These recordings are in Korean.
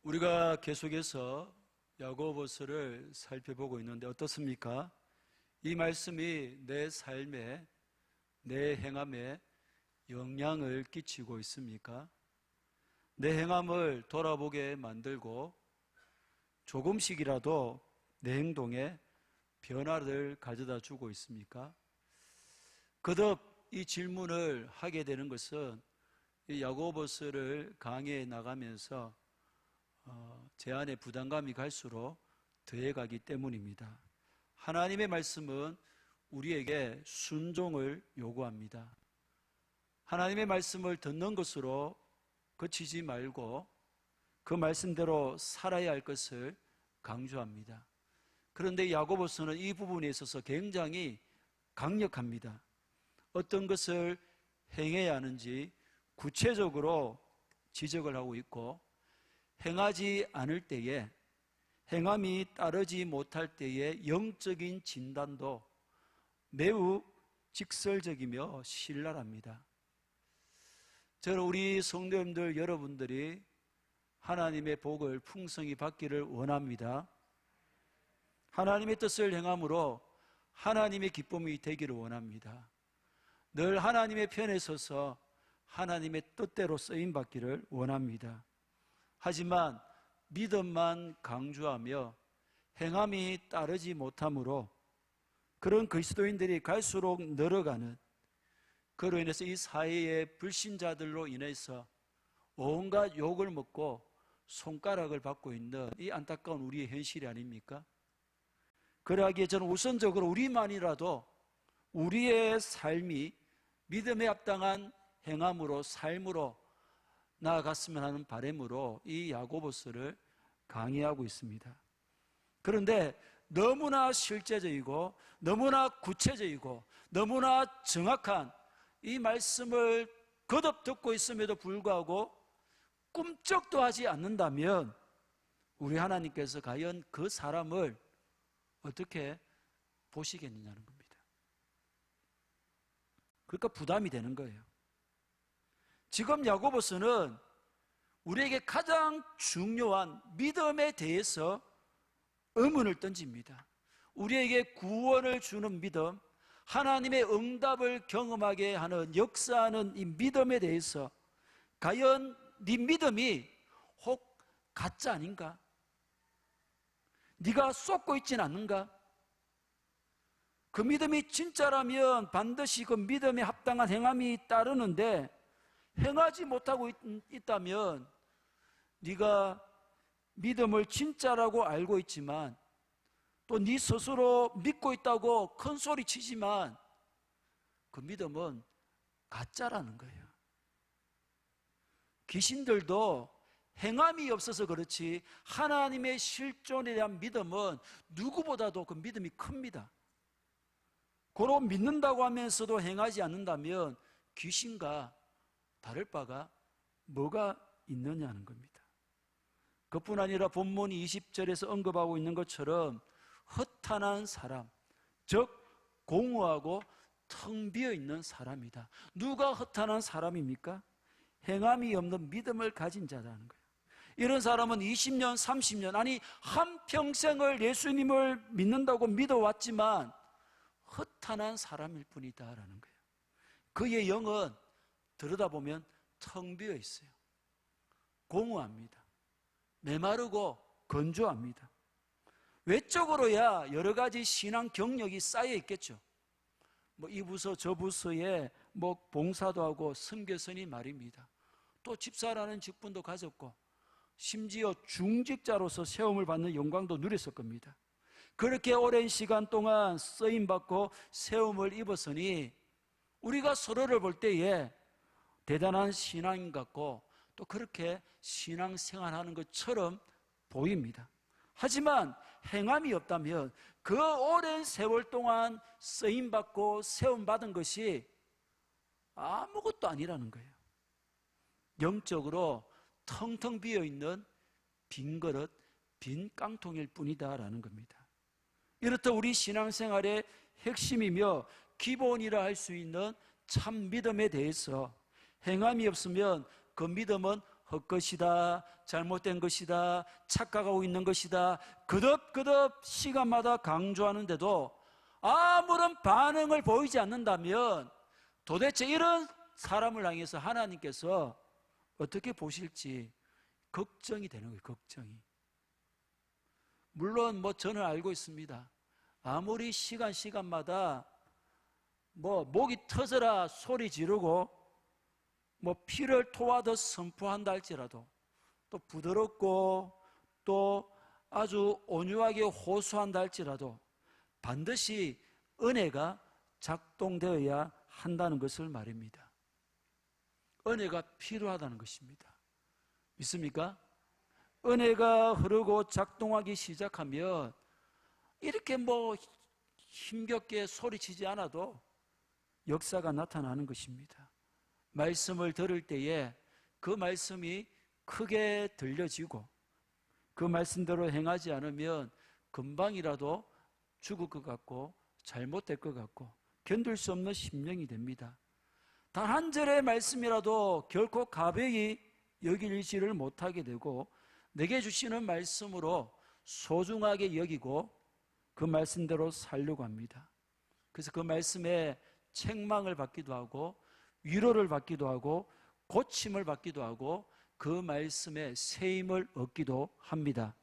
우리가 계속해서 야고보서를 살펴보고 있는데 어떻습니까? 이 말씀이 내 삶에, 내 행함에 영향을 끼치고 있습니까? 내 행함을 돌아보게 만들고 조금씩이라도 내 행동에 변화를 가져다 주고 있습니까? 거듭 이 질문을 하게 되는 것은 이 야고보서를 강의해 나가면서 제 안에 부담감이 갈수록 더해가기 때문입니다. 하나님의 말씀은 우리에게 순종을 요구합니다. 하나님의 말씀을 듣는 것으로 그치지 말고 그 말씀대로 살아야 할 것을 강조합니다. 그런데 야고보서는 이 부분에 있어서 굉장히 강력합니다. 어떤 것을 행해야 하는지 구체적으로 지적을 하고 있고, 행하지 않을 때에, 행함이 따르지 못할 때의 영적인 진단도 매우 직설적이며 신랄합니다. 저는 우리 성도님들 여러분들이 하나님의 복을 풍성히 받기를 원합니다. 하나님의 뜻을 행함으로 하나님의 기쁨이 되기를 원합니다. 늘 하나님의 편에 서서 하나님의 뜻대로 쓰임받기를 원합니다. 하지만 믿음만 강조하며 행함이 따르지 못하므로 그런 그리스도인들이 갈수록 늘어가는, 그로 인해서 이 사회의 불신자들로 인해서 온갖 욕을 먹고 손가락을 받고 있는 이 안타까운 우리의 현실이 아닙니까? 그러하기에 저는 우선적으로 우리만이라도 우리의 삶이 믿음에 합당한 행함으로, 삶으로 나아갔으면 하는 바람으로 이 야고보서를 강의하고 있습니다. 그런데 너무나 실제적이고 너무나 구체적이고 너무나 정확한 이 말씀을 거듭 듣고 있음에도 불구하고 꿈쩍도 하지 않는다면 우리 하나님께서 과연 그 사람을 어떻게 보시겠느냐는 겁니다. 그러니까 부담이 되는 거예요. 지금 야고보서는 우리에게 가장 중요한 믿음에 대해서 의문을 던집니다. 우리에게 구원을 주는 믿음, 하나님의 응답을 경험하게 하는, 역사하는 이 믿음에 대해서 과연 네 믿음이 혹 가짜 아닌가? 네가 쏟고 있진 않는가? 그 믿음이 진짜라면 반드시 그 믿음에 합당한 행함이 따르는데 행하지 못하고 있다면 네가 믿음을 진짜라고 알고 있지만 또 네 스스로 믿고 있다고 큰 소리 치지만 그 믿음은 가짜라는 거예요. 귀신들도 행함이 없어서 그렇지 하나님의 실존에 대한 믿음은 누구보다도 그 믿음이 큽니다. 고로 믿는다고 하면서도 행하지 않는다면 귀신과 다를 바가 뭐가 있느냐는 겁니다. 그뿐 아니라 본문이 20절에서 언급하고 있는 것처럼 허탄한 사람, 즉 공허하고 텅 비어있는 사람이다. 누가 허탄한 사람입니까? 행함이 없는 믿음을 가진 자라는 거예요. 이런 사람은 20년, 30년, 아니 한평생을 예수님을 믿는다고 믿어왔지만 허탄한 사람일 뿐이다라는 거예요. 그의 영은 들여다보면 텅 비어 있어요. 공허합니다. 메마르고 건조합니다. 외적으로야 여러 가지 신앙 경력이 쌓여 있겠죠. 이 부서 저 부서에 봉사도 하고 선교선이 말입니다. 또 집사라는 직분도 가졌고 심지어 중직자로서 세움을 받는 영광도 누렸을 겁니다. 그렇게 오랜 시간 동안 쓰임받고 세움을 입었으니 우리가 서로를 볼 때에 대단한 신앙인 같고 또 그렇게 신앙생활하는 것처럼 보입니다. 하지만 행함이 없다면 그 오랜 세월 동안 쓰임받고 세움받은 것이 아무것도 아니라는 거예요. 영적으로 텅텅 비어있는 빈 그릇, 빈 깡통일 뿐이다라는 겁니다. 이렇듯 우리 신앙생활의 핵심이며 기본이라 할 수 있는 참 믿음에 대해서 행함이 없으면 그 믿음은 헛것이다, 잘못된 것이다, 착각하고 있는 것이다 그덕그덕 시간마다 강조하는데도 아무런 반응을 보이지 않는다면 도대체 이런 사람을 향해서 하나님께서 어떻게 보실지 걱정이 되는 거예요. 걱정이. 물론 저는 알고 있습니다. 아무리 시간마다 목이 터져라 소리 지르고 피를 토하듯 선포한다 할지라도, 또 부드럽고 또 아주 온유하게 호소한다 할지라도 반드시 은혜가 작동되어야 한다는 것을 말입니다. 은혜가 필요하다는 것입니다. 믿습니까? 은혜가 흐르고 작동하기 시작하면 이렇게 힘겹게 소리치지 않아도 역사가 나타나는 것입니다. 말씀을 들을 때에 그 말씀이 크게 들려지고 그 말씀대로 행하지 않으면 금방이라도 죽을 것 같고 잘못될 것 같고 견딜 수 없는 심령이 됩니다. 단 한 절의 말씀이라도 결코 가벼이 여기지를 못하게 되고 내게 주시는 말씀으로 소중하게 여기고 그 말씀대로 살려고 합니다. 그래서 그 말씀에 책망을 받기도 하고 위로를 받기도 하고 고침을 받기도 하고 그 말씀에 세임을 얻기도 합니다.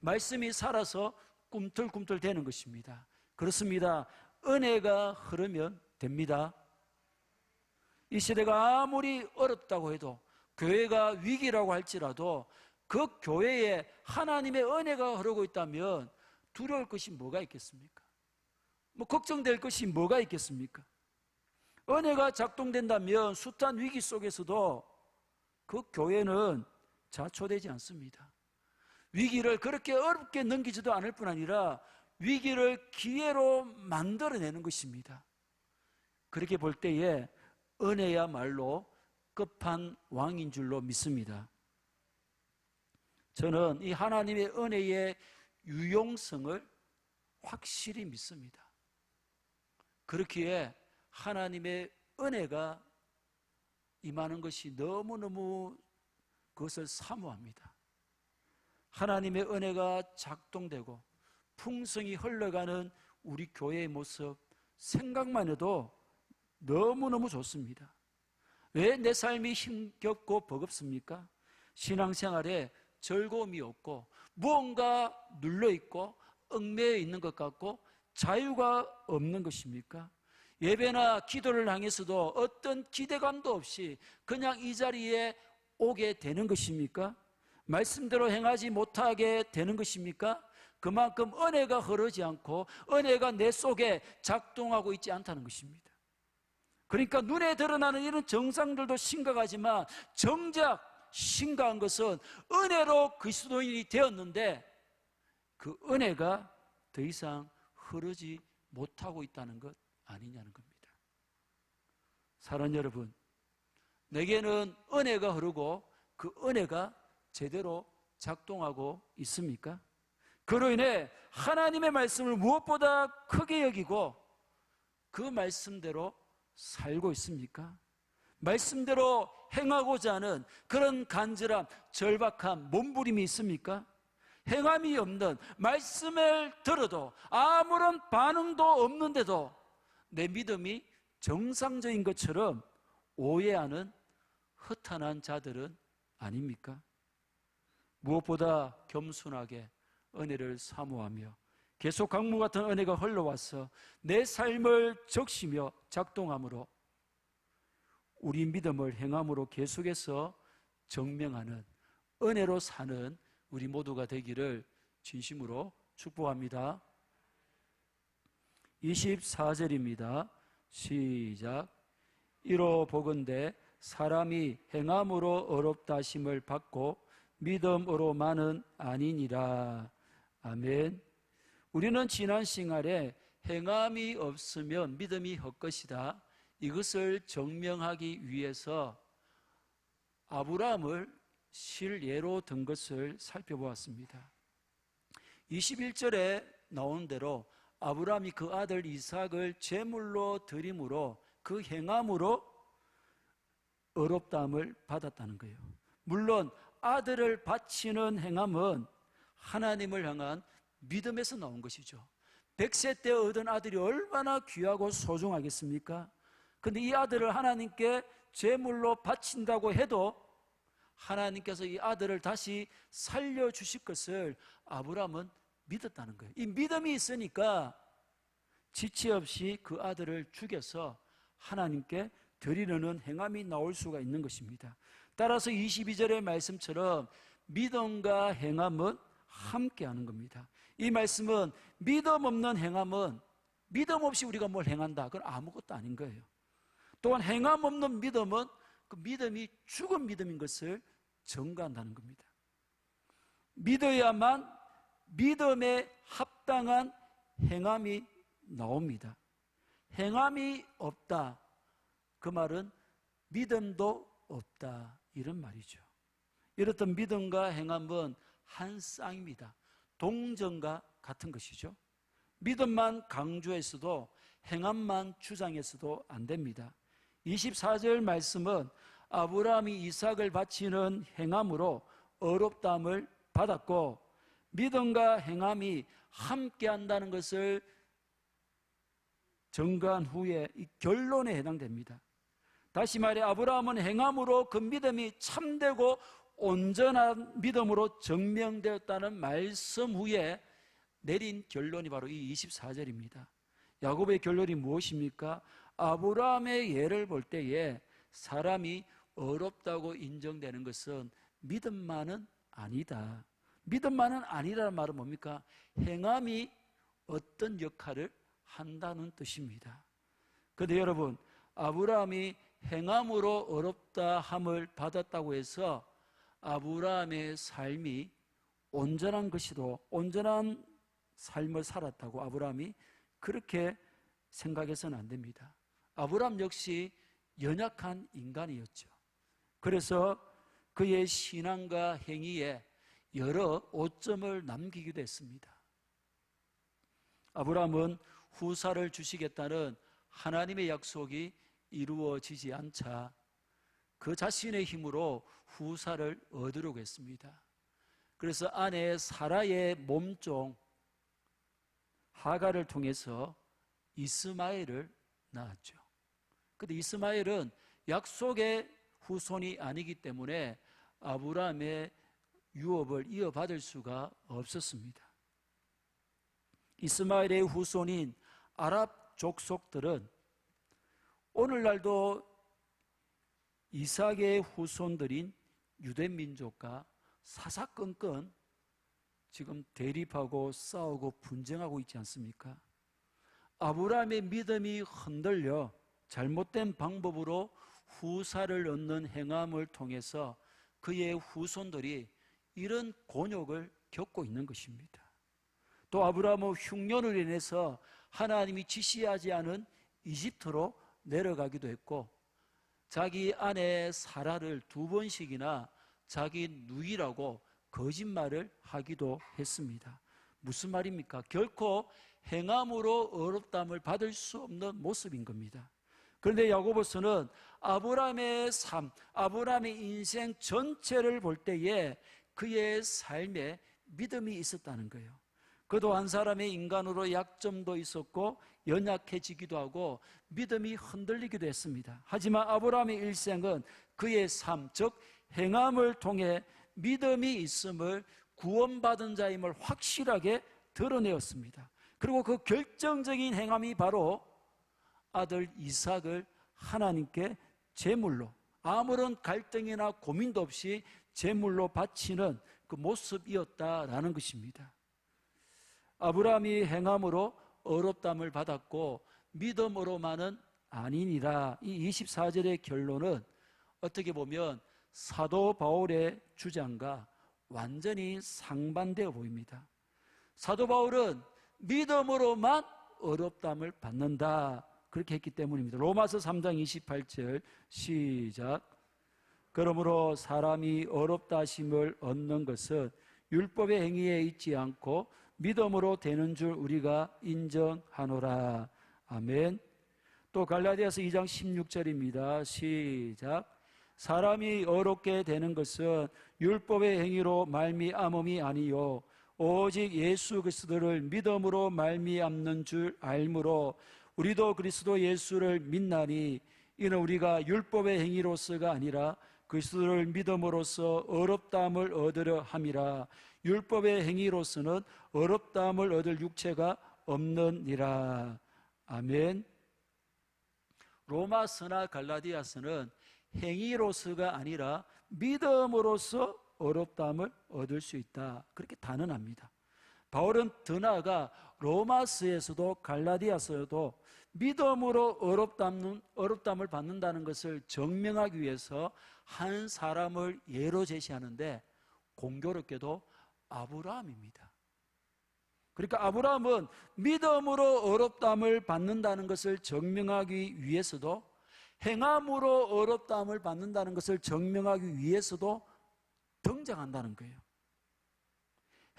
말씀이 살아서 꿈틀꿈틀 되는 것입니다. 그렇습니다. 은혜가 흐르면 됩니다. 이 시대가 아무리 어렵다고 해도 교회가 위기라고 할지라도 그 교회에 하나님의 은혜가 흐르고 있다면 두려울 것이 뭐가 있겠습니까? 걱정될 것이 뭐가 있겠습니까? 은혜가 작동된다면 숱한 위기 속에서도 그 교회는 자초되지 않습니다. 위기를 그렇게 어렵게 넘기지도 않을 뿐 아니라 위기를 기회로 만들어내는 것입니다. 그렇게 볼 때에 은혜야말로 끝판왕인 줄로 믿습니다. 저는 이 하나님의 은혜의 유용성을 확실히 믿습니다. 그렇기에 하나님의 은혜가 임하는 것이 너무너무 그것을 사모합니다. 하나님의 은혜가 작동되고 풍성히 흘러가는 우리 교회의 모습 생각만 해도 너무너무 좋습니다. 왜 내 삶이 힘겹고 버겁습니까? 신앙생활에 즐거움이 없고 무언가 눌러있고 얽매여 있는 것 같고 자유가 없는 것입니까? 예배나 기도를 향해서도 어떤 기대감도 없이 그냥 이 자리에 오게 되는 것입니까? 말씀대로 행하지 못하게 되는 것입니까? 그만큼 은혜가 흐르지 않고 은혜가 내 속에 작동하고 있지 않다는 것입니다. 그러니까 눈에 드러나는 이런 정상들도 심각하지만 정작 심각한 것은 은혜로 그리스도인이 되었는데 그 은혜가 더 이상 흐르지 못하고 있다는 것 아니냐는 겁니다. 사랑하는 여러분, 내게는 은혜가 흐르고 그 은혜가 제대로 작동하고 있습니까? 그로 인해 하나님의 말씀을 무엇보다 크게 여기고 그 말씀대로 살고 있습니까? 말씀대로 행하고자 하는 그런 간절함, 절박함, 몸부림이 있습니까? 행함이 없는, 말씀을 들어도 아무런 반응도 없는데도 내 믿음이 정상적인 것처럼 오해하는 허탄한 자들은 아닙니까? 무엇보다 겸손하게 은혜를 사모하며 계속 강물 같은 은혜가 흘러와서 내 삶을 적시며 작동함으로 우리 믿음을 행함으로 계속해서 증명하는 은혜로 사는 우리 모두가 되기를 진심으로 축복합니다. 24절입니다. 시작. 이로 보건대 사람이 행함으로 어렵다 하심을 받고 믿음으로만은 아니니라. 아멘. 우리는 지난 시간에 행함이 없으면 믿음이 헛것이다, 이것을 증명하기 위해서 아브라함을 실예로 든 것을 살펴보았습니다. 21절에 나오는 대로 아브라함이 그 아들 이삭을 제물로 드림으로 그 행함으로 의롭다함을 받았다는 거예요. 물론 아들을 바치는 행함은 하나님을 향한 믿음에서 나온 것이죠. 100세 때 얻은 아들이 얼마나 귀하고 소중하겠습니까? 근데 이 아들을 하나님께 제물로 바친다고 해도 하나님께서 이 아들을 다시 살려주실 것을 아브라함은 믿었다는 거예요. 이 믿음이 있으니까 지체 없이 그 아들을 죽여서 하나님께 드리려는 행함이 나올 수가 있는 것입니다. 따라서 22절의 말씀처럼 믿음과 행함은 함께하는 겁니다. 이 말씀은 믿음 없는 행함은 믿음 없이 우리가 뭘 행한다, 그건 아무것도 아닌 거예요. 또한 행함 없는 믿음은 그 믿음이 죽은 믿음인 것을 증거한다는 겁니다. 믿어야만 믿음에 합당한 행함이 나옵니다. 행함이 없다, 그 말은 믿음도 없다, 이런 말이죠. 이렇듯 믿음과 행함은 한 쌍입니다. 동전과 같은 것이죠. 믿음만 강조했어도 행함만 주장했어도 안 됩니다. 24절 말씀은 아브라함이 이삭을 바치는 행함으로 의롭다함을 받았고, 믿음과 행함이 함께한다는 것을 증거한 후에 이 결론에 해당됩니다. 다시 말해 아브라함은 행함으로 그 믿음이 참되고 온전한 믿음으로 증명되었다는 말씀 후에 내린 결론이 바로 이 24절입니다. 야곱의 결론이 무엇입니까? 아브라함의 예를 볼 때에 사람이 어렵다고 인정되는 것은 믿음만은 아니다. 믿음만은 아니라는 말은 뭡니까? 행함이 어떤 역할을 한다는 뜻입니다. 그런데 여러분, 아브라함이 행함으로 어렵다 함을 받았다고 해서 아브라함의 삶이 온전한 것이도 온전한 삶을 살았다고 아브라함이 그렇게 생각해서는 안 됩니다. 아브라함 역시 연약한 인간이었죠. 그래서 그의 신앙과 행위에 여러 오점을 남기기도 했습니다. 아브라함은 후사를 주시겠다는 하나님의 약속이 이루어지지 않자 그 자신의 힘으로 후사를 얻으려고 했습니다. 그래서 아내 사라의 몸종 하갈을 통해서 이스마엘을 낳았죠. 그런데 이스마엘은 약속의 후손이 아니기 때문에 아브라함의 유업을 이어받을 수가 없었습니다. 이스마엘의 후손인 아랍 족속들은 오늘날도 이삭의 후손들인 유대민족과 사사건건 지금 대립하고 싸우고 분쟁하고 있지 않습니까? 아브라함의 믿음이 흔들려 잘못된 방법으로 후사를 얻는 행함을 통해서 그의 후손들이 이런 곤욕을 겪고 있는 것입니다. 또 아브라함은 흉년으로 인해서 하나님이 지시하지 않은 이집트로 내려가기도 했고, 자기 아내 사라를 2번씩이나 자기 누이라고 거짓말을 하기도 했습니다. 무슨 말입니까? 결코 행함으로 어렵담을 받을 수 없는 모습인 겁니다. 그런데 야고보서는 아브라함의 삶, 아브라함의 인생 전체를 볼 때에 그의 삶에 믿음이 있었다는 거예요. 그도 한 사람의 인간으로 약점도 있었고 연약해지기도 하고 믿음이 흔들리기도 했습니다. 하지만 아브라함의 일생은 그의 삶, 즉 행함을 통해 믿음이 있음을 구원받은 자임을 확실하게 드러내었습니다. 그리고 그 결정적인 행함이 바로 아들 이삭을 하나님께 제물로, 아무런 갈등이나 고민도 없이 제물로 바치는 그 모습이었다라는 것입니다. 아브라함이 행함으로 어렵담을 받았고 믿음으로만은 아니니라. 이 24절의 결론은 어떻게 보면 사도 바울의 주장과 완전히 상반되어 보입니다. 사도 바울은 믿음으로만 어렵담을 받는다, 그렇게 했기 때문입니다. 로마서 3장 28절 시작. 그러므로 사람이 어렵다 하심을 얻는 것은 율법의 행위에 있지 않고 믿음으로 되는 줄 우리가 인정하노라. 아멘. 또 갈라디아서 2장 16절입니다. 시작. 사람이 어렵게 되는 것은 율법의 행위로 말미암음이 아니요 오직 예수 그리스도를 믿음으로 말미암는 줄 알므로 우리도 그리스도 예수를 믿나니 이는 우리가 율법의 행위로서가 아니라 그리스도를 믿음으로써 어렵다함을 얻으려 함이라. 율법의 행위로서는 어렵다함을 얻을 육체가 없느니라. 아멘. 로마서나 갈라디아서는 행위로서가 아니라 믿음으로써 어렵다함을 얻을 수 있다, 그렇게 단언합니다. 바울은 더 나아가 로마서에서도 갈라디아서에도 믿음으로 어렵다함을 받는다는 것을 증명하기 위해서 한 사람을 예로 제시하는데 공교롭게도 아브라함입니다. 그러니까 아브라함은 믿음으로 어렵다함을 받는다는 것을 증명하기 위해서도, 행함으로 어렵다함을 받는다는 것을 증명하기 위해서도 등장한다는 거예요.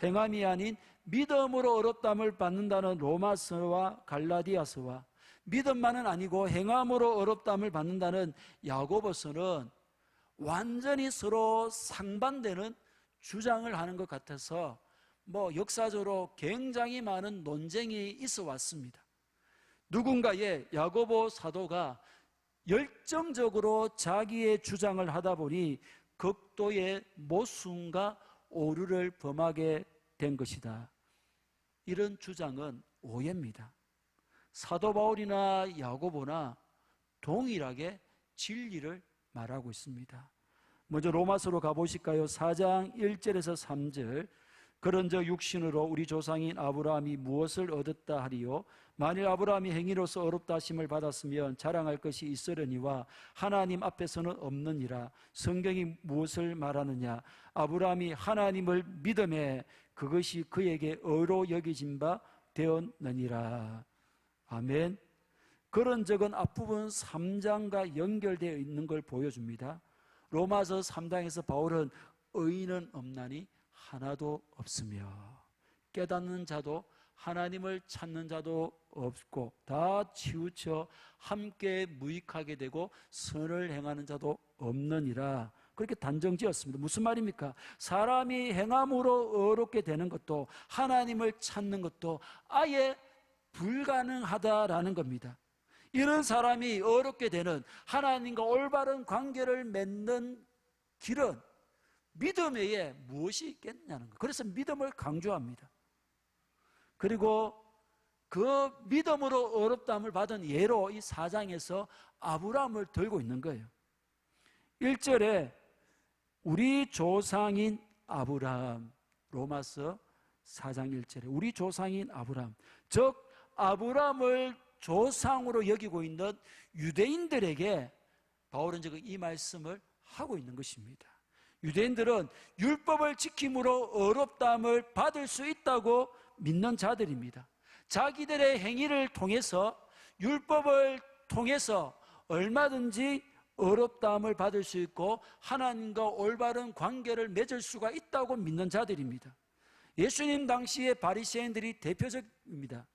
행함이 아닌 믿음으로 어렵다함을 받는다는 로마서와 갈라디아서와 믿음만은 아니고 행함으로 어렵다함을 받는다는 야고보서는 완전히 서로 상반되는 주장을 하는 것 같아서 역사적으로 굉장히 많은 논쟁이 있어 왔습니다. 누군가의 야고보 사도가 열정적으로 자기의 주장을 하다 보니 극도의 모순과 오류를 범하게 된 것이다. 이런 주장은 오해입니다. 사도 바울이나 야고보나 동일하게 진리를 말하고 있습니다. 먼저 로마서로 가보실까요? 4장 1절에서 3절. 그런즉 육신으로 우리 조상인 아브라함이 무엇을 얻었다 하리요? 만일 아브라함이 행위로서 어렵다 하심을 받았으면 자랑할 것이 있으려니와 하나님 앞에서는 없느니라. 성경이 무엇을 말하느냐? 아브라함이 하나님을 믿음에 그것이 그에게 의로 여겨진 바 되었느니라. 아멘. 그런 적은 앞부분 3장과 연결되어 있는 걸 보여줍니다. 로마서 3장에서 바울은 의인은 없나니 하나도 없으며 깨닫는 자도 하나님을 찾는 자도 없고 다 치우쳐 함께 무익하게 되고 선을 행하는 자도 없느니라. 그렇게 단정지었습니다. 무슨 말입니까? 사람이 행함으로 어렵게 되는 것도 하나님을 찾는 것도 아예 불가능하다라는 겁니다. 이런 사람이 어렵게 되는 하나님과 올바른 관계를 맺는 길은 믿음 외에 무엇이 있겠냐는 거예요. 그래서 믿음을 강조합니다. 그리고 그 믿음으로 어렵다함을 받은 예로 이 4장에서 아브라함을 들고 있는 거예요. 1절에 우리 조상인 아브라함, 로마서 4장 1절에 우리 조상인 아브라함, 즉 아브라함을 조상으로 여기고 있는 유대인들에게 바울은 지금 이 말씀을 하고 있는 것입니다. 유대인들은 율법을 지킴으로 어렵다함을 받을 수 있다고 믿는 자들입니다. 자기들의 행위를 통해서, 율법을 통해서 얼마든지 어렵다함을 받을 수 있고 하나님과 올바른 관계를 맺을 수가 있다고 믿는 자들입니다. 예수님 당시의 바리새인들이 대표적입니다.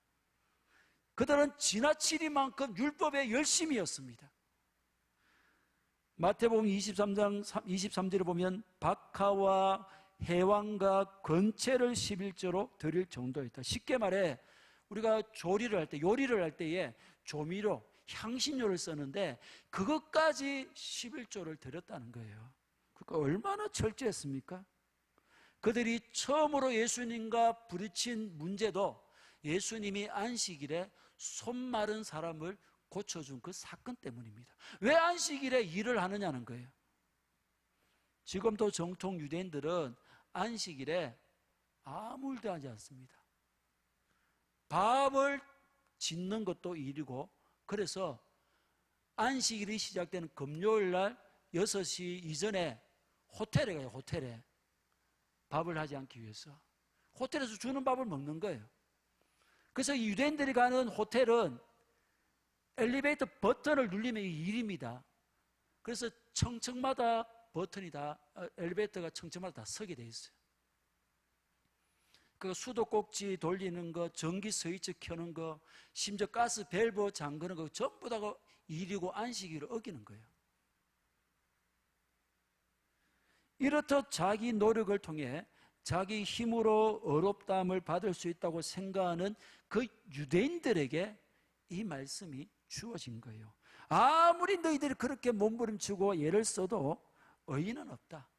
그들은 지나치리만큼 율법의 열심이었습니다. 마태복음 23장 23절에 보면 박하와 해왕과 건채를 11조로 드릴 정도였다. 쉽게 말해 우리가 조리를 할 때, 요리를 할 때에 조미료, 향신료를 쓰는데 그것까지 11조를 드렸다는 거예요. 그러니까 얼마나 철저했습니까? 그들이 처음으로 예수님과 부딪힌 문제도 예수님이 안식일에 손 마른 사람을 고쳐준 그 사건 때문입니다. 왜 안식일에 일을 하느냐는 거예요. 지금도 정통 유대인들은 안식일에 아무 일도 하지 않습니다. 밥을 짓는 것도 일이고, 그래서 안식일이 시작되는 금요일 날 6시 이전에 호텔에 가요. 호텔에 밥을 하지 않기 위해서 호텔에서 주는 밥을 먹는 거예요. 그래서 이 유대인들이 가는 호텔은 엘리베이터 버튼을 누르면 일입니다. 그래서 층층마다 버튼이 다, 엘리베이터가 층층마다 다 서게 돼 있어요. 그 수도꼭지 돌리는 거, 전기 스위치 켜는 거, 심지어 가스 밸브 잠그는 거 전부 다 일이고 안식일을 어기는 거예요. 이렇듯 자기 노력을 통해 자기 힘으로 어렵다함을 받을 수 있다고 생각하는 그 유대인들에게 이 말씀이 주어진 거예요. 아무리 너희들이 그렇게 몸부림치고 애를 써도 의의는 없다.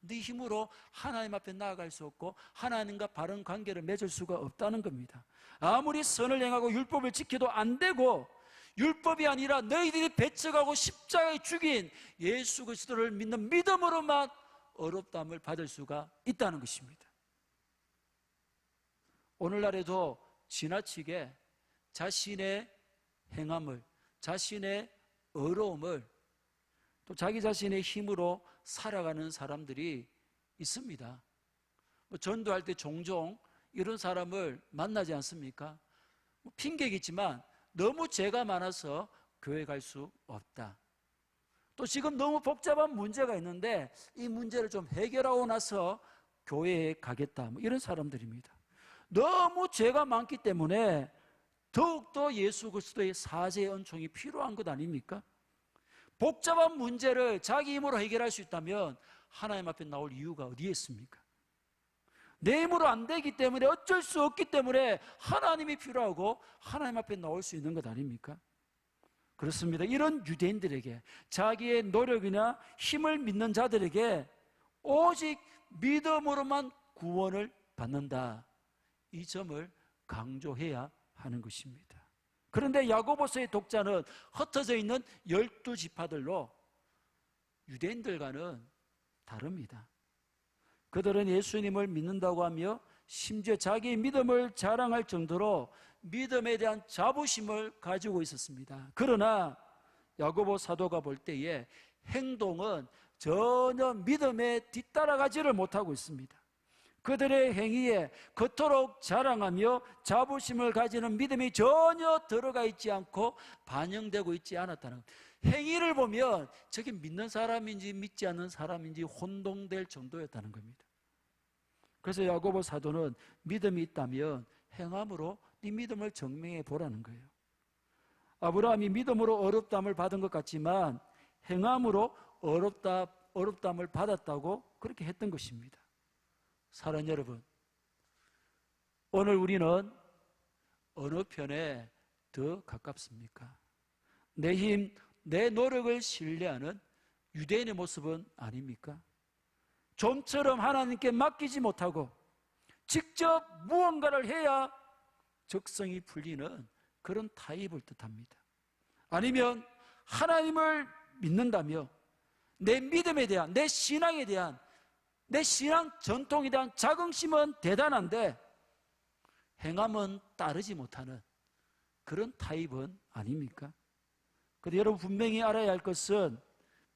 네 힘으로 하나님 앞에 나아갈 수 없고 하나님과 바른 관계를 맺을 수가 없다는 겁니다. 아무리 선을 행하고 율법을 지켜도 안 되고, 율법이 아니라 너희들이 배척하고 십자가에 죽인 예수 그리스도를 믿는 믿음으로만 어렵다함을 받을 수가 있다는 것입니다. 오늘날에도 지나치게 자신의 행함을, 자신의 어려움을 또 자기 자신의 힘으로 살아가는 사람들이 있습니다. 전도할 때 종종 이런 사람을 만나지 않습니까? 핑계겠지만 너무 죄가 많아서 교회 갈 수 없다. 또 지금 너무 복잡한 문제가 있는데 이 문제를 좀 해결하고 나서 교회에 가겠다. 이런 사람들입니다. 너무 죄가 많기 때문에 더욱더 예수 그리스도의 사죄의 은총이 필요한 것 아닙니까? 복잡한 문제를 자기 힘으로 해결할 수 있다면 하나님 앞에 나올 이유가 어디에 있습니까? 내 힘으로 안 되기 때문에, 어쩔 수 없기 때문에 하나님이 필요하고 하나님 앞에 나올 수 있는 것 아닙니까? 그렇습니다. 이런 유대인들에게, 자기의 노력이나 힘을 믿는 자들에게 오직 믿음으로만 구원을 받는다, 이 점을 강조해야 하는 것입니다. 그런데 야고보서의 독자는 흩어져 있는 12지파들로 유대인들과는 다릅니다. 그들은 예수님을 믿는다고 하며 심지어 자기의 믿음을 자랑할 정도로 믿음에 대한 자부심을 가지고 있었습니다. 그러나 야고보 사도가 볼 때에 행동은 전혀 믿음에 뒤따라가지를 못하고 있습니다. 그들의 행위에 그토록 자랑하며 자부심을 가지는 믿음이 전혀 들어가 있지 않고 반영되고 있지 않았다는 것. 행위를 보면 저게 믿는 사람인지 믿지 않는 사람인지 혼동될 정도였다는 겁니다. 그래서 야고보 사도는 믿음이 있다면 행함으로 네 믿음을 증명해 보라는 거예요. 아브라함이 믿음으로 어렵다함을 받은 것 같지만 행함으로 어렵다함을 받았다고 그렇게 했던 것입니다. 사랑하는 여러분, 오늘 우리는 어느 편에 더 가깝습니까? 내 힘, 내 노력을 신뢰하는 유대인의 모습은 아닙니까? 좀처럼 하나님께 맡기지 못하고 직접 무언가를 해야 적성이 풀리는 그런 타입을 뜻합니다. 아니면 하나님을 믿는다며 내 믿음에 대한, 내 신앙에 대한, 내 신앙 전통에 대한 자긍심은 대단한데 행함은 따르지 못하는 그런 타입은 아닙니까? 그런데 여러분 분명히 알아야 할 것은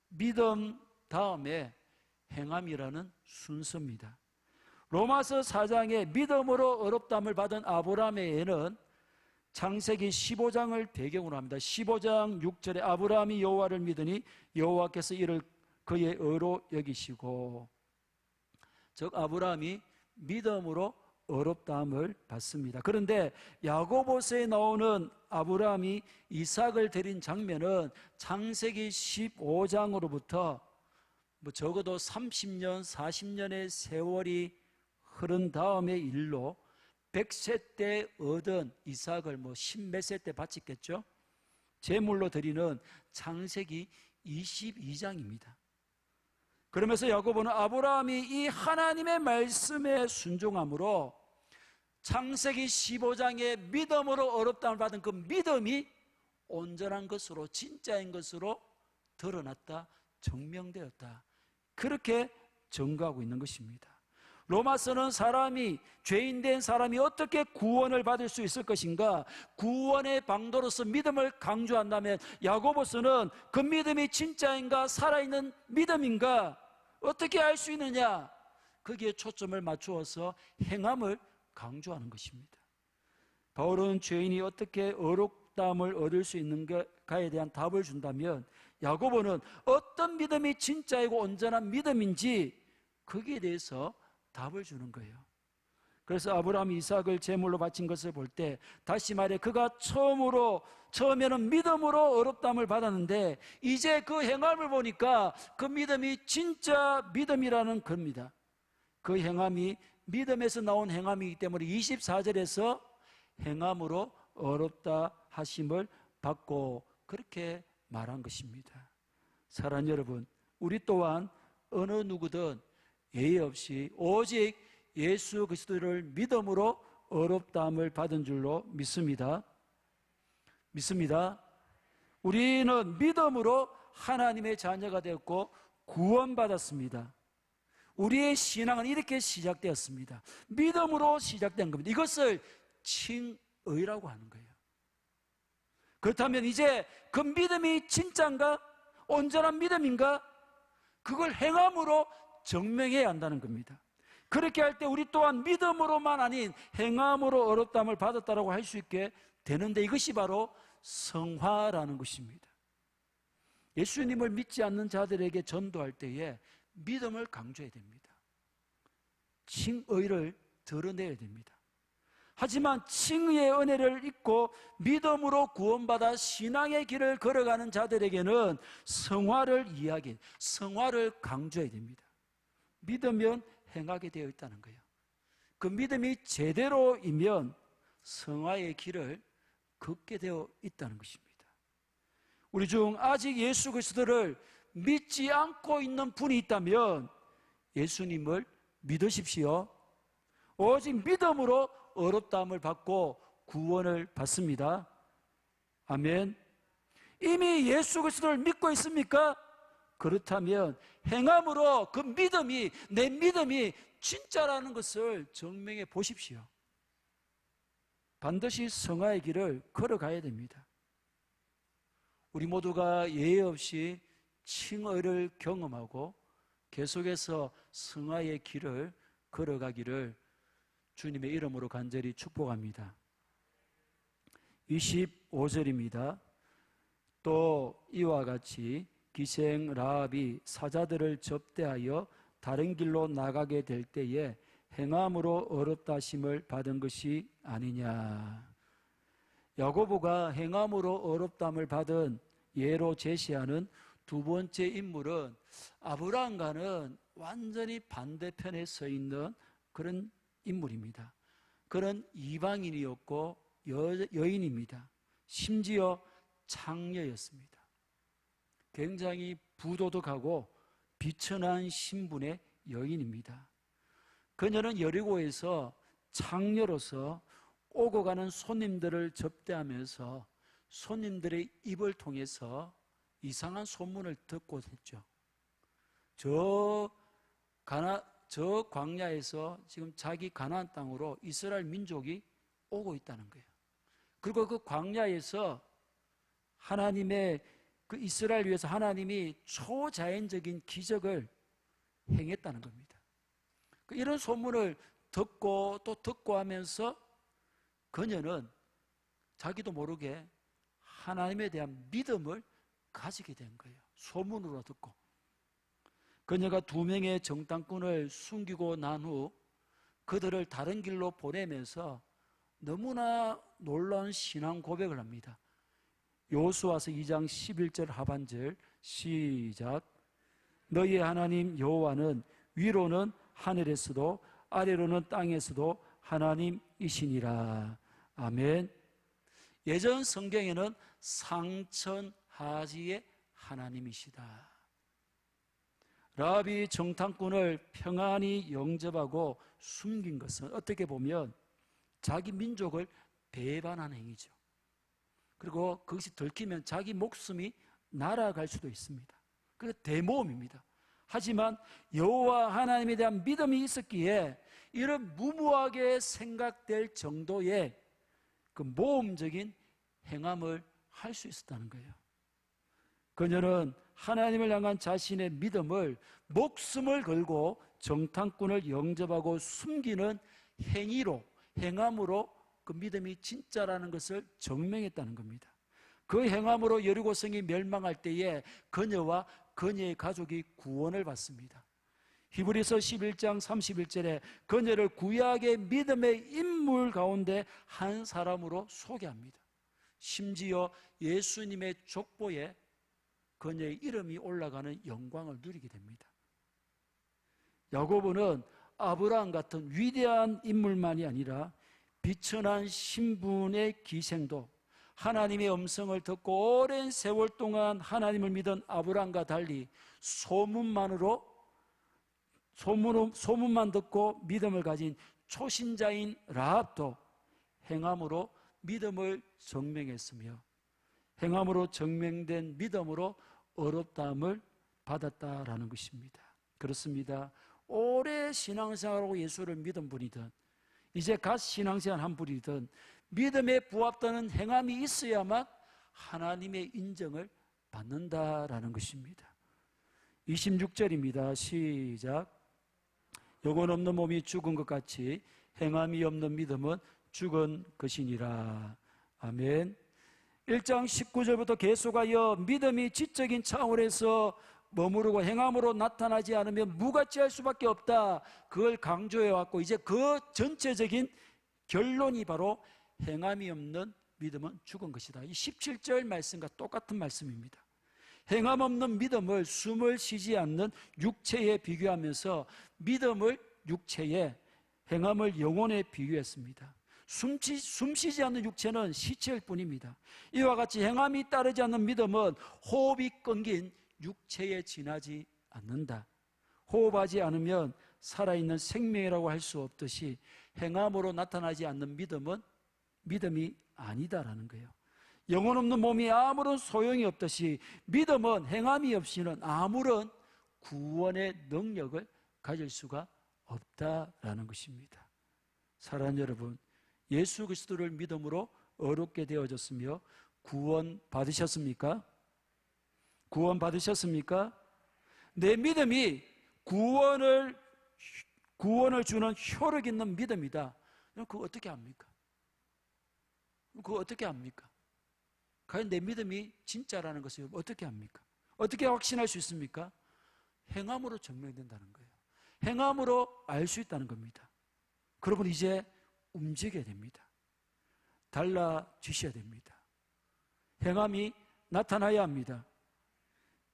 믿음 다음에 행함이라는 순서입니다. 로마서 4장에 믿음으로 어렵다함을 받은 아브라함의 예는 창세기 15장을 배경으로 합니다. 15장 6절에 아브라함이 여호와를 믿으니 여호와께서 이를 그의 의로 여기시고, 즉 아브라함이 믿음으로 어렵다함을 받습니다. 그런데 야고보서에 나오는 아브라함이 이삭을 드린 장면은 창세기 15장으로부터 적어도 30년, 40년의 세월이 흐른 다음의 일로 100세 때 얻은 이삭을 십몇 세 때 바쳤겠죠? 제물로 드리는 창세기 22장입니다. 그러면서 야고보는 아브라함이 이 하나님의 말씀에 순종함으로 창세기 15장의 믿음으로 어렵다함을 받은 그 믿음이 온전한 것으로, 진짜인 것으로 드러났다, 증명되었다, 그렇게 증거하고 있는 것입니다. 로마서는 사람이, 죄인된 사람이 어떻게 구원을 받을 수 있을 것인가, 구원의 방도로서 믿음을 강조한다면 야고보서는 그 믿음이 진짜인가, 살아있는 믿음인가 어떻게 알 수 있느냐, 거기에 초점을 맞추어서 행함을 강조하는 것입니다. 바울은 죄인이 어떻게 어렵다함을 얻을 수 있는가에 대한 답을 준다면 야고보는 어떤 믿음이 진짜이고 온전한 믿음인지 거기에 대해서 답을 주는 거예요. 그래서 아브라함이 이삭을 제물로 바친 것을 볼 때 다시 말해 그가 처음에는 믿음으로 어렵다함을 받았는데 이제 그 행함을 보니까 그 믿음이 진짜 믿음이라는 겁니다. 그 행함이 믿음에서 나온 행함이기 때문에 24절에서 행함으로 어렵다 하심을 받고 그렇게 말한 것입니다. 사랑하는 여러분, 우리 또한 어느 누구든 예의 없이 오직 예수 그리스도를 믿음으로 어렵다함을 받은 줄로 믿습니다. 우리는 믿음으로 하나님의 자녀가 되었고 구원받았습니다. 우리의 신앙은 이렇게 시작되었습니다. 믿음으로 시작된 겁니다. 이것을 칭의라고 하는 거예요. 그렇다면 이제 그 믿음이 진짜인가? 온전한 믿음인가? 그걸 행함으로 증명해야 한다는 겁니다. 그렇게 할 때 우리 또한 믿음으로만 아닌 행함으로 어렵다함을 받았다라고 할 수 있게 되는데 이것이 바로 성화라는 것입니다. 예수님을 믿지 않는 자들에게 전도할 때에 믿음을 강조해야 됩니다. 칭의를 드러내야 됩니다. 하지만 칭의의 은혜를 잊고 믿음으로 구원받아 신앙의 길을 걸어가는 자들에게는 성화를 성화를 강조해야 됩니다. 믿으면 행하게 되어 있다는 거예요. 그 믿음이 제대로이면 성화의 길을 걷게 되어 있다는 것입니다. 우리 중 아직 예수 그리스도를 믿지 않고 있는 분이 있다면 예수님을 믿으십시오. 오직 믿음으로 어렵다함을 받고 구원을 받습니다. 아멘. 이미 예수 그리스도를 믿고 있습니까? 그렇다면 행함으로 그 믿음이 내 믿음이 진짜라는 것을 증명해 보십시오. 반드시 성화의 길을 걸어가야 됩니다. 우리 모두가 예의 없이 칭의를 경험하고 계속해서 성화의 길을 걸어가기를 주님의 이름으로 간절히 축복합니다. 25절입니다. 또 이와 같이 기생 라합이 사자들을 접대하여 다른 길로 나가게 될 때에 행함으로 어렵다 하심을 받은 것이 아니냐. 야고보가 행함으로 어렵다함을 받은 예로 제시하는 두 번째 인물은 아브라함과는 완전히 반대편에 서 있는 그런 인물입니다. 그는 이방인이었고 여인입니다. 심지어 창녀였습니다. 굉장히 부도덕하고 비천한 신분의 여인입니다. 그녀는 여리고에서 창녀로서 오고 가는 손님들을 접대하면서 손님들의 입을 통해서 이상한 소문을 듣고 했죠. 저 광야에서 지금 자기 가나안 땅으로 이스라엘 민족이 오고 있다는 거예요. 그리고 그 광야에서 하나님의 그 이스라엘 위해서 하나님이 초자연적인 기적을 행했다는 겁니다. 이런 소문을 듣고 또 듣고 하면서 그녀는 자기도 모르게 하나님에 대한 믿음을 가지게 된 거예요. 소문으로 듣고. 그녀가 2명의 정탐꾼을 숨기고 난 후 그들을 다른 길로 보내면서 너무나 놀라운 신앙 고백을 합니다. 여호수아서 2장 11절 하반절 시작. 너희의 하나님 여호와는 위로는 하늘에서도 아래로는 땅에서도 하나님이시니라. 아멘. 예전 성경에는 상천하지의 하나님이시다. 라합이 정탐꾼을 평안히 영접하고 숨긴 것은 어떻게 보면 자기 민족을 배반하는 행위죠. 그리고 그것이 들키면 자기 목숨이 날아갈 수도 있습니다. 그래서 대모험입니다. 하지만 여호와 하나님에 대한 믿음이 있었기에 이런 무모하게 생각될 정도의 그 모험적인 행함을 할 수 있었다는 거예요. 그녀는 하나님을 향한 자신의 믿음을 목숨을 걸고 정탐꾼을 영접하고 숨기는 행함으로 그 믿음이 진짜라는 것을 증명했다는 겁니다. 그 행함으로 여리고성이 멸망할 때에 그녀와 그녀의 가족이 구원을 받습니다. 히브리서 11장 31절에 그녀를 구약의 믿음의 인물 가운데 한 사람으로 소개합니다. 심지어 예수님의 족보에 그녀의 이름이 올라가는 영광을 누리게 됩니다. 야고보는 아브라함 같은 위대한 인물만이 아니라 비천한 신분의 기생도 하나님의 음성을 듣고 오랜 세월 동안 하나님을 믿은 아브라함과 달리 소문만 듣고 믿음을 가진 초신자인 라합도 행함으로 믿음을 증명했으며 행함으로 증명된 믿음으로 의롭다함을 받았다라는 것입니다. 그렇습니다. 오래 신앙생활하고 예수를 믿은 분이든 이제 갓 신앙생활 한 분이든 믿음에 부합되는 행함이 있어야만 하나님의 인정을 받는다라는 것입니다. 26절입니다. 시작. 영혼 없는 몸이 죽은 것 같이 행함이 없는 믿음은 죽은 것이니라. 아멘. 1장 19절부터 계속하여 믿음이 지적인 차원에서 머무르고 행함으로 나타나지 않으면 무가치할 수밖에 없다. 그걸 강조해 왔고 이제 그 전체적인 결론이 바로 행함이 없는 믿음은 죽은 것이다. 이 17절 말씀과 똑같은 말씀입니다. 행함 없는 믿음을 숨을 쉬지 않는 육체에 비교하면서 믿음을 육체에, 행함을 영혼에 비교했습니다. 숨쉬지 않는 육체는 시체일 뿐입니다. 이와 같이 행함이 따르지 않는 믿음은 호흡이 끊긴 육체에 지나지 않는다. 호흡하지 않으면 살아있는 생명이라고 할 수 없듯이 행함으로 나타나지 않는 믿음은 믿음이 아니다라는 거예요. 영혼 없는 몸이 아무런 소용이 없듯이 믿음은 행함이 없이는 아무런 구원의 능력을 가질 수가 없다라는 것입니다. 사랑하는 여러분, 예수 그리스도를 믿음으로 의롭게 되어졌으며 구원 받으셨습니까? 구원 받으셨습니까? 내 믿음이 구원을 주는 효력 있는 믿음이다. 그거 어떻게 합니까? 그거 어떻게 합니까? 과연 내 믿음이 진짜라는 것을 어떻게 합니까? 어떻게 확신할 수 있습니까? 행함으로 증명된다는 거예요. 행함으로 알 수 있다는 겁니다. 그러면 이제 움직여야 됩니다. 달라지셔야 됩니다. 행함이 나타나야 합니다.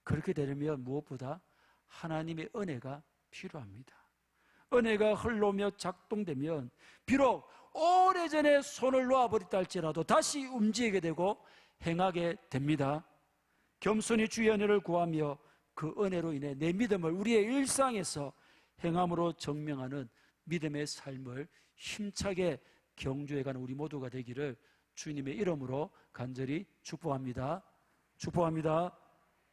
그렇게 되려면 무엇보다 하나님의 은혜가 필요합니다. 은혜가 흘러오며 작동되면 비록 오래전에 손을 놓아버렸다 할지라도 다시 움직이게 되고 행하게 됩니다. 겸손히 주의 은혜를 구하며 그 은혜로 인해 내 믿음을 우리의 일상에서 행함으로 증명하는 믿음의 삶을 힘차게 경주해가는 우리 모두가 되기를 주님의 이름으로 간절히 축복합니다. 축복합니다.